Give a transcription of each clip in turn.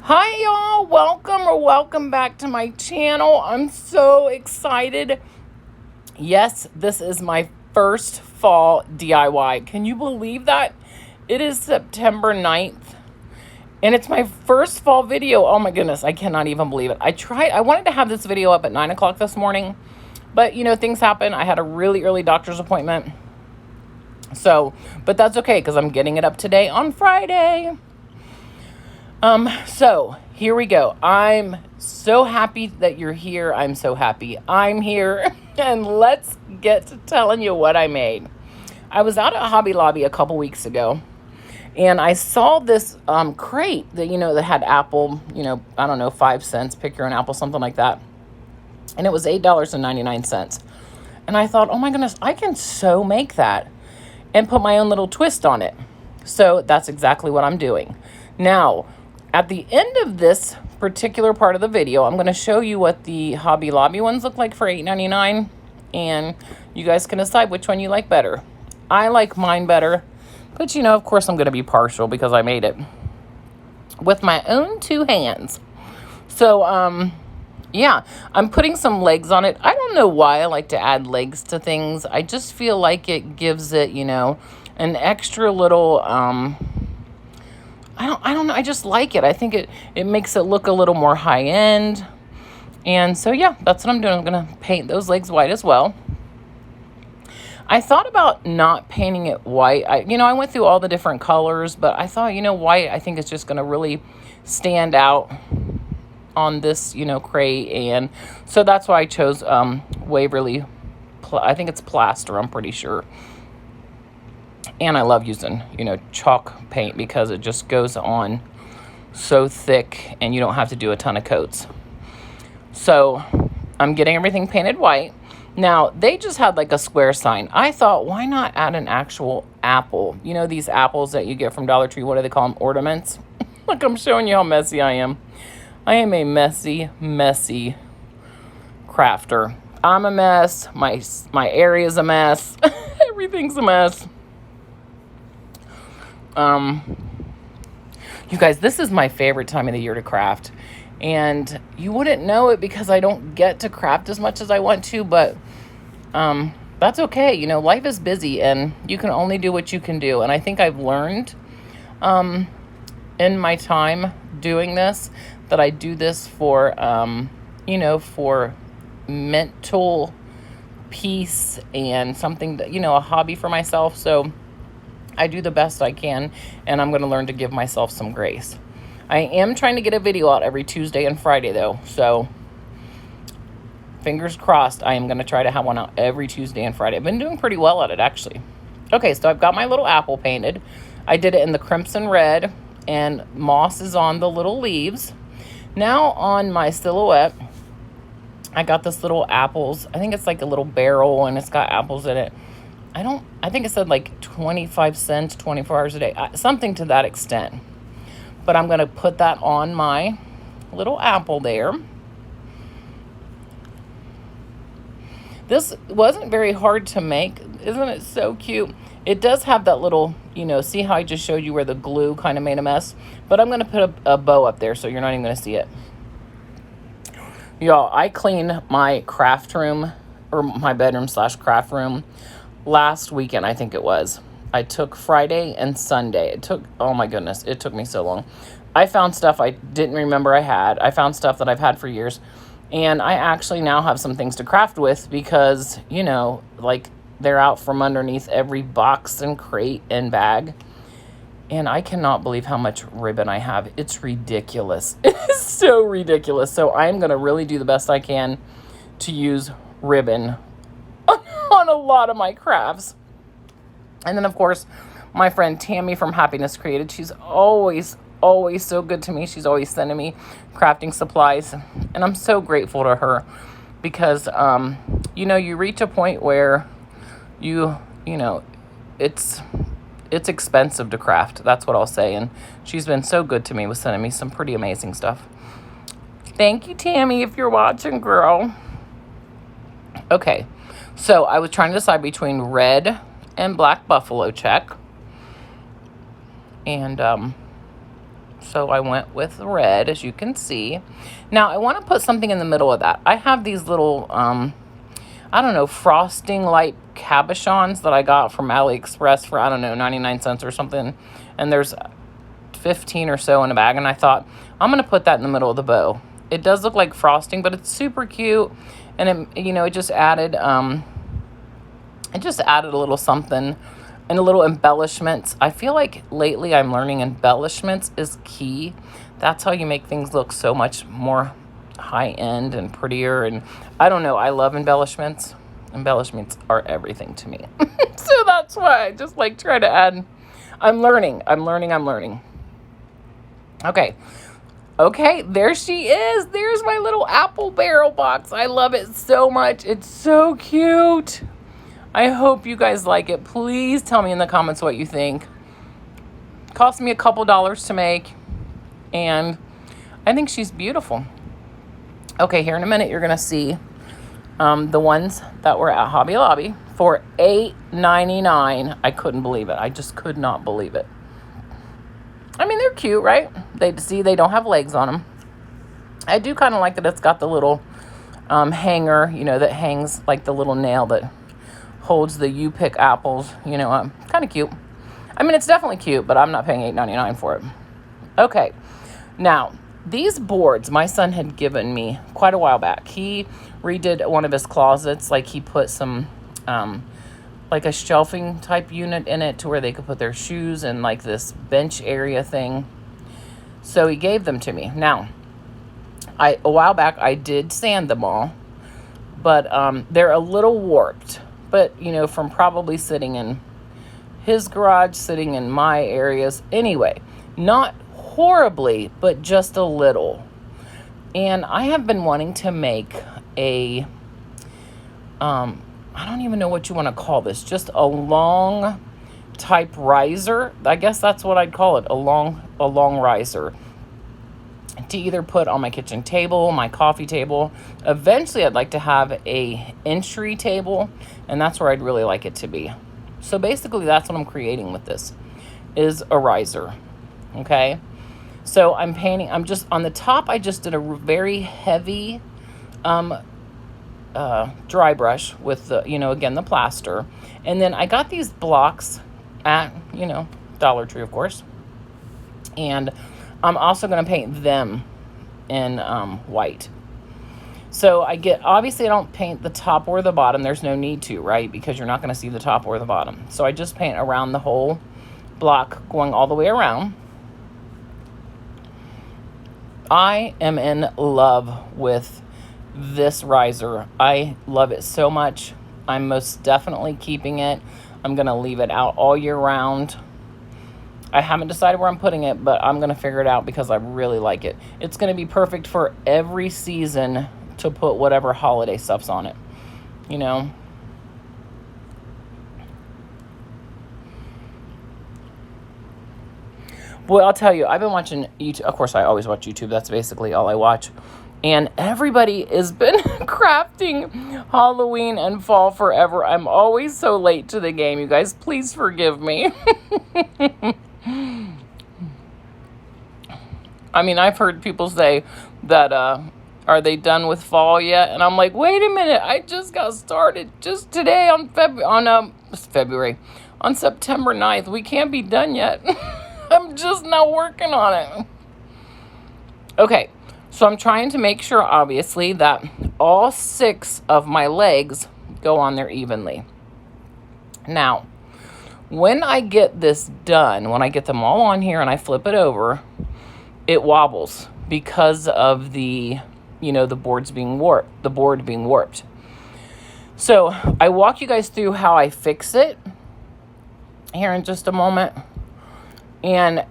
Hi y'all, welcome back to my channel. I'm so excited. Yes, this is my first fall DIY. Can you believe that? It is September 9th and it's my first fall video. Oh my goodness, I cannot even believe it. I wanted to have this video up at 9 o'clock this morning, but things happen. I had a really early doctor's appointment. But that's okay because I'm getting it up today on Friday. So here we go. I'm so happy that you're here. I'm so happy I'm here. And let's get to telling you what I made. I was out at Hobby Lobby a couple weeks ago and I saw this crate that, that had apple, I don't know, 5 cents, pick your own apple, something like that. And it was $8.99. And I thought, oh my goodness, I can so make that and put my own little twist on it. So that's exactly what I'm doing. Now, at the end of this particular part of the video, I'm going to show you what the Hobby Lobby ones look like for $8.99, and you guys can decide which one you like better. I like mine better, but of course I'm going to be partial because I made it with my own 2 hands. So, yeah, I'm putting some legs on it. I don't know why I like to add legs to things. I just feel like it gives it, an extra little, I don't know. I just like it. I think it makes it look a little more high end. And so, yeah, that's what I'm doing. I'm going to paint those legs white as well. I thought about not painting it white. I went through all the different colors, but I thought, white, I think it's just going to really stand out on this, crate. And so that's why I chose Waverly. I think it's plaster, I'm pretty sure. And I love using, chalk paint because it just goes on so thick and you don't have to do a ton of coats. So I'm getting everything painted white. Now, they just had like a square sign. I thought, why not add an actual apple? These apples that you get from Dollar Tree, what do they call them? Ornaments. Look, I'm showing you how messy I am. I am a messy crafter. I'm a mess. My area's a mess. Everything's a mess. You guys, this is my favorite time of the year to craft, and you wouldn't know it because I don't get to craft as much as I want to, but that's okay. Life is busy and you can only do what you can do. And I think I've learned in my time doing this that I do this for for mental peace and something that, a hobby for myself. So I do the best I can, and I'm going to learn to give myself some grace. I am trying to get a video out every Tuesday and Friday, though, so fingers crossed. I am going to try to have one out every Tuesday and Friday. I've been doing pretty well at it, actually. Okay, so I've got my little apple painted. I did it in the crimson red, and moss is on the little leaves. Now on my silhouette, I got this little apples. I think it's like a little barrel, and it's got apples in it. I think it said like 25 cents, 24 hours a day, something to that extent. But I'm going to put that on my little apple there. This wasn't very hard to make. Isn't it so cute? It does have that little, see how I just showed you where the glue kind of made a mess? But I'm going to put a bow up there so you're not even going to see it. Y'all, I cleaned my craft room, or my bedroom / craft room, last weekend, I think it was. I took Friday and Sunday. Oh my goodness, it took me so long. I found stuff I didn't remember I had. I found stuff that I've had for years. And I actually now have some things to craft with because, like they're out from underneath every box and crate and bag. And I cannot believe how much ribbon I have. It's ridiculous. It is so ridiculous. So I'm going to really do the best I can to use ribbon on a lot of my crafts. And then, of course, my friend Tammy from Happiness Created, she's always so good to me. She's always sending me crafting supplies, and I'm so grateful to her because you reach a point where it's expensive to craft. That's what I'll say. And she's been so good to me with sending me some pretty amazing stuff. Thank you, Tammy, if you're watching, girl. Okay. So I was trying to decide between red and black buffalo check. And So I went with red, as you can see. Now I want to put something in the middle of that. I have these little, I don't know, frosting light cabochons that I got from AliExpress for, I don't know, 99 cents or something. And there's 15 or so in a bag. And I thought, I'm going to put that in the middle of the bow. It does look like frosting, but it's super cute. And it, it just added, a little something and a little embellishments. I feel like lately I'm learning embellishments is key. That's how you make things look so much more high end and prettier. And I don't know, I love embellishments. Embellishments are everything to me. So that's why I just like try to add. I'm learning. Okay, there she is. There's my little apple barrel box. I love it so much. It's so cute. I hope you guys like it. Please tell me in the comments what you think. Cost me a couple dollars to make, and I think she's beautiful. Okay, here in a minute you're gonna see the ones that were at Hobby Lobby for $8.99. I couldn't believe it. I just could not believe it. I mean, they're cute, right? They don't have legs on them. I do kind of like that it's got the little hanger, that hangs like the little nail that holds the you pick apples, kind of cute. I mean, it's definitely cute, but I'm not paying $8.99 for it. Okay, now these boards my son had given me quite a while back. He redid one of his closets, like he put some like a shelving type unit in it to where they could put their shoes and like this bench area thing. So he gave them to me. Now, a while back I did sand them all, but they're a little warped. But, from probably sitting in his garage, sitting in my areas. Anyway, not horribly, but just a little. And I have been wanting to make a, I don't even know what you want to call this, just a long type riser. I guess that's what I'd call it, a long riser. To either put on my kitchen table, my coffee table. Eventually, I'd like to have a entry table, and that's where I'd really like it to be. So basically, that's what I'm creating with this, is a riser, okay? So I'm just, on the top, I just did a very heavy dry brush with the, again, the plaster. And then I got these blocks at, Dollar Tree, of course. And I'm also going to paint them in white. So obviously I don't paint the top or the bottom. There's no need to, right? Because you're not going to see the top or the bottom. So I just paint around the whole block, going all the way around. I am in love with this riser. I love it so much. I'm most definitely keeping it. I'm going to leave it out all year round. I haven't decided where I'm putting it, but I'm going to figure it out because I really like it. It's going to be perfect for every season to put whatever holiday stuff's on it, Boy, I'll tell you, I've been watching YouTube. Of course, I always watch YouTube. That's basically all I watch. And everybody has been crafting Halloween and fall forever. I'm always so late to the game, you guys. Please forgive me. I mean, I've heard people say that, are they done with fall yet? And I'm like, wait a minute. I just got started just today on September 9th. We can't be done yet. I'm just now working on it. Okay. So I'm trying to make sure, obviously, that all 6 of my legs go on there evenly. Now, when I get this done, when I get them all on here and I flip it over, it wobbles because of the board being warped. So I walk you guys through how I fix it here in just a moment. And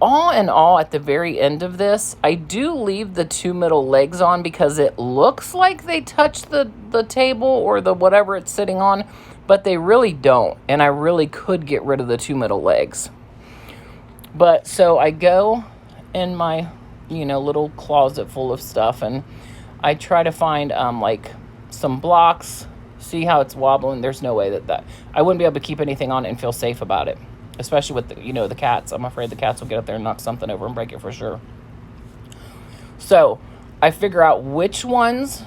all in all, at the very end of this, I do leave the 2 middle legs on because it looks like they touch the table or the whatever it's sitting on, but they really don't. And I really could get rid of the 2 middle legs. But so I go in my, little closet full of stuff, and I try to find like some blocks, see how it's wobbling. There's no way that I wouldn't be able to keep anything on it and feel safe about it. especially with the cats. I'm afraid the cats will get up there and knock something over and break it for sure. So I figure out which ones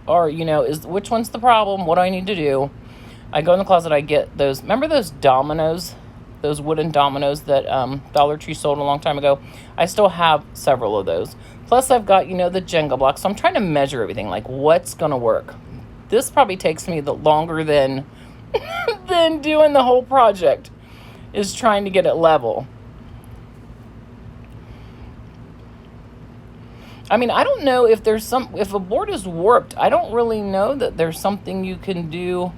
are, which one's the problem, what do I need to do. I go in the closet, I get those, remember those dominoes, those wooden dominoes that Dollar Tree sold a long time ago? I still have several of those. Plus I've got, the Jenga blocks. So I'm trying to measure everything, like what's going to work. This probably takes me longer than than doing the whole project, is trying to get it level. I mean, I don't know if if a board is warped, I don't really know that there's something you can do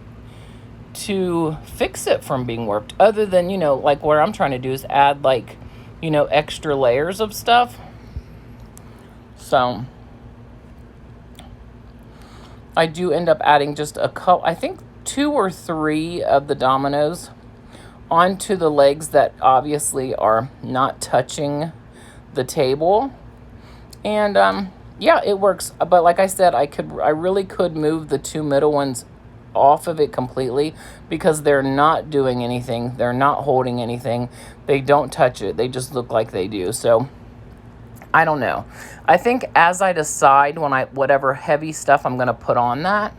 to fix it from being warped, other than, like what I'm trying to do is add like, extra layers of stuff. So I do end up adding just a couple, I think 2 or 3 of the dominoes onto the legs that obviously are not touching the table. And yeah, it works. But like I said, I really could move the 2 middle ones off of it completely, because they're not doing anything. They're not holding anything. They don't touch it. They just look like they do. So I don't know. I think as I decide whatever heavy stuff I'm going to put on that,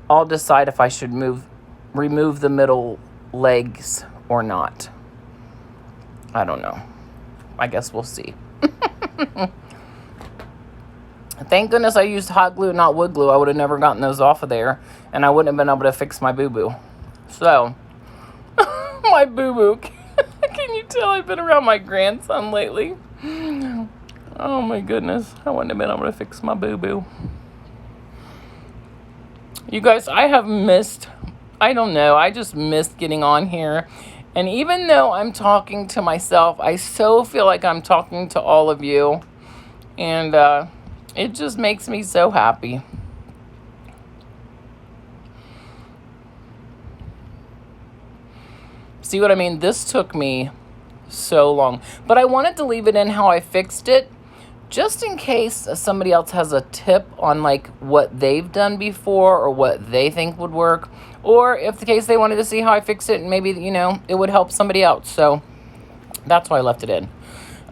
I'll decide if I should remove the middle legs or not. I don't know. I guess we'll see. Thank goodness I used hot glue, not wood glue. I would have never gotten those off of there, and I wouldn't have been able to fix my boo-boo. So, my boo-boo. Can you tell I've been around my grandson lately? Oh my goodness. I wouldn't have been able to fix my boo-boo. You guys, I don't know, I just missed getting on here. And even though I'm talking to myself, I so feel like I'm talking to all of you. And it just makes me so happy. See what I mean? This took me so long. But I wanted to leave it in how I fixed it, just in case somebody else has a tip on like what they've done before or what they think would work. Or if the case they wanted to see how I fix it and maybe, it would help somebody else. So that's why I left it in.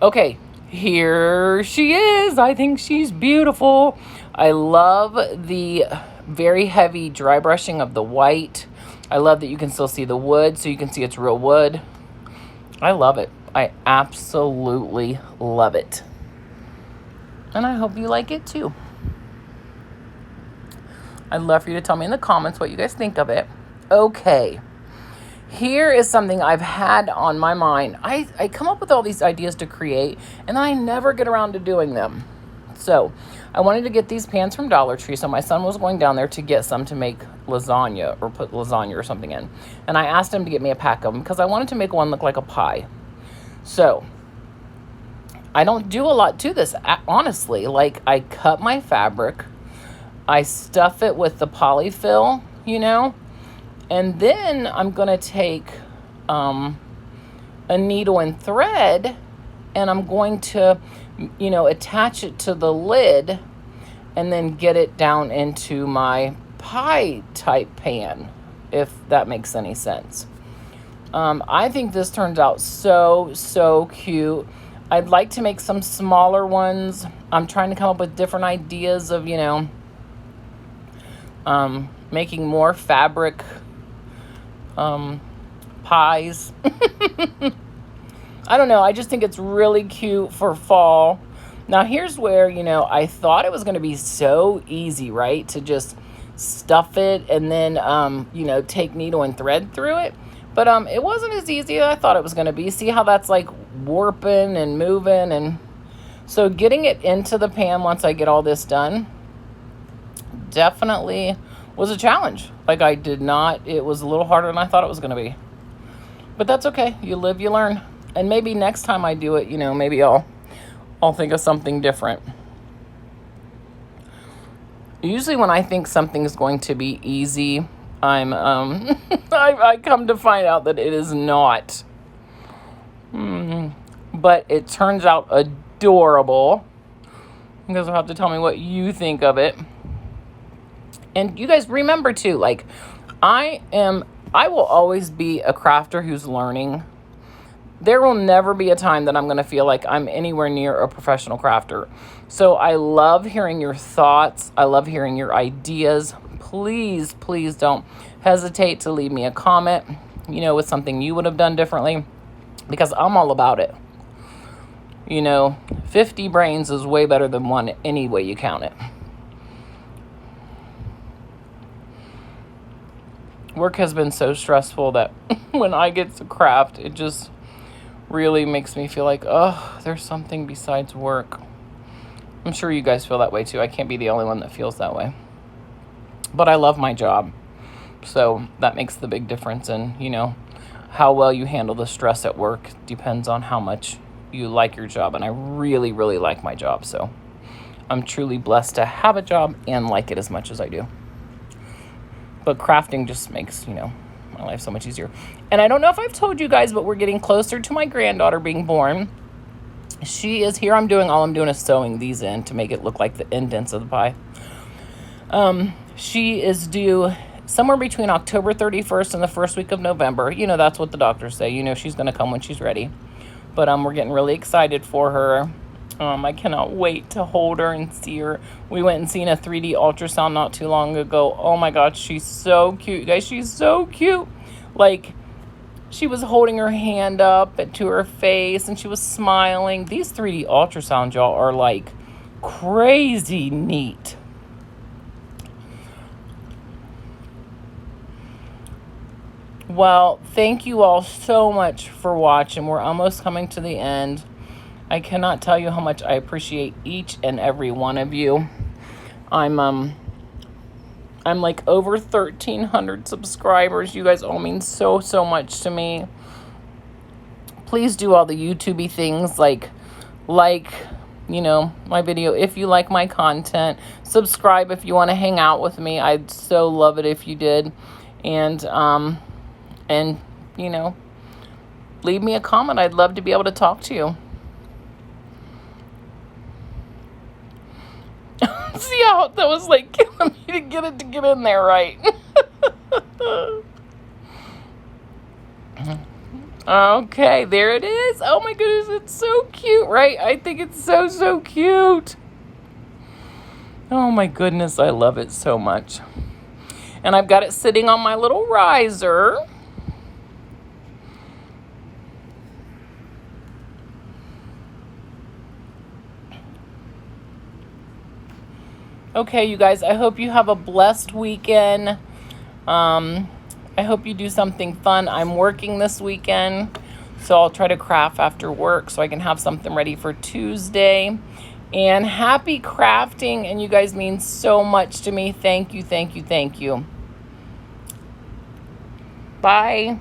Okay, here she is. I think she's beautiful. I love the very heavy dry brushing of the white. I love that you can still see the wood, so you can see it's real wood. I love it. I absolutely love it. And I hope you like it too. I'd love for you to tell me in the comments what you guys think of it. Okay. Here is something I've had on my mind. I come up with all these ideas to create, and I never get around to doing them. So I wanted to get these pans from Dollar Tree. So my son was going down there to get some to make lasagna or put lasagna or something in. And I asked him to get me a pack of them because I wanted to make one look like a pie. So I don't do a lot to this, honestly. Like, I cut my fabric, I stuff it with the polyfill, and then I'm going to take a needle and thread, and I'm going to, attach it to the lid and then get it down into my pie type pan, if that makes any sense. I think this turns out so cute. I'd like to make some smaller ones. I'm trying to come up with different ideas of, making more fabric pies. I don't know. I just think it's really cute for fall. Now, here's where, I thought it was going to be so easy, right? To just stuff it and then, take needle and thread through it. But it wasn't as easy as I thought it was going to be. See how that's like warping and moving? And so getting it into the pan once I get all this done definitely was a challenge. Like, it was a little harder than I thought it was going to be. But that's okay. You live, you learn. And maybe next time I do it, maybe I'll think of something different. Usually when I think something is going to be easy, I come to find out that it is not. But it turns out adorable. You guys will have to tell me what you think of it. And you guys remember too, like, I will always be a crafter who's learning. there will never be a time that I'm going to feel like I'm anywhere near a professional crafter. So I love hearing your thoughts. I love hearing your ideas. Please, please don't hesitate to leave me a comment, with something you would have done differently, because I'm all about it. 50 brains is way better than one any way you count it. Work has been so stressful that when I get to craft, it just really makes me feel like, oh, there's something besides work. I'm sure you guys feel that way too. I can't be the only one that feels that way. But I love my job. So that makes the big difference. And, how well you handle the stress at work depends on how much you like your job. And I really, really like my job. So I'm truly blessed to have a job and like it as much as I do. But crafting just makes, my life so much easier. And I don't know if I've told you guys, but we're getting closer to my granddaughter being born. She is here. All I'm doing is sewing these in to make it look like the indents of the pie. She is due somewhere between October 31st and the first week of November. That's what the doctors say. She's going to come when she's ready. But we're getting really excited for her. I cannot wait to hold her and see her. We went and seen a 3D ultrasound not too long ago. Oh my God, she's so cute. You guys, she's so cute. Like, she was holding her hand up to her face and she was smiling. These 3D ultrasounds, y'all, are like crazy neat. Well, thank you all so much for watching. We're almost coming to the end. I cannot tell you how much I appreciate each and every one of you. I'm like over 1,300 subscribers. You guys all mean so, so much to me. Please do all the YouTube-y things like, my video if you like my content. Subscribe if you want to hang out with me. I'd so love it if you did. And leave me a comment. I'd love to be able to talk to you. See how that was like killing me to get it to get in there right. Okay, there it is. Oh my goodness, it's so cute, right? I think it's so, so cute. Oh my goodness, I love it so much. And I've got it sitting on my little riser. Okay, you guys, I hope you have a blessed weekend. I hope you do something fun. I'm working this weekend, so I'll try to craft after work so I can have something ready for Tuesday. And happy crafting, and you guys mean so much to me. Thank you, thank you, thank you. Bye.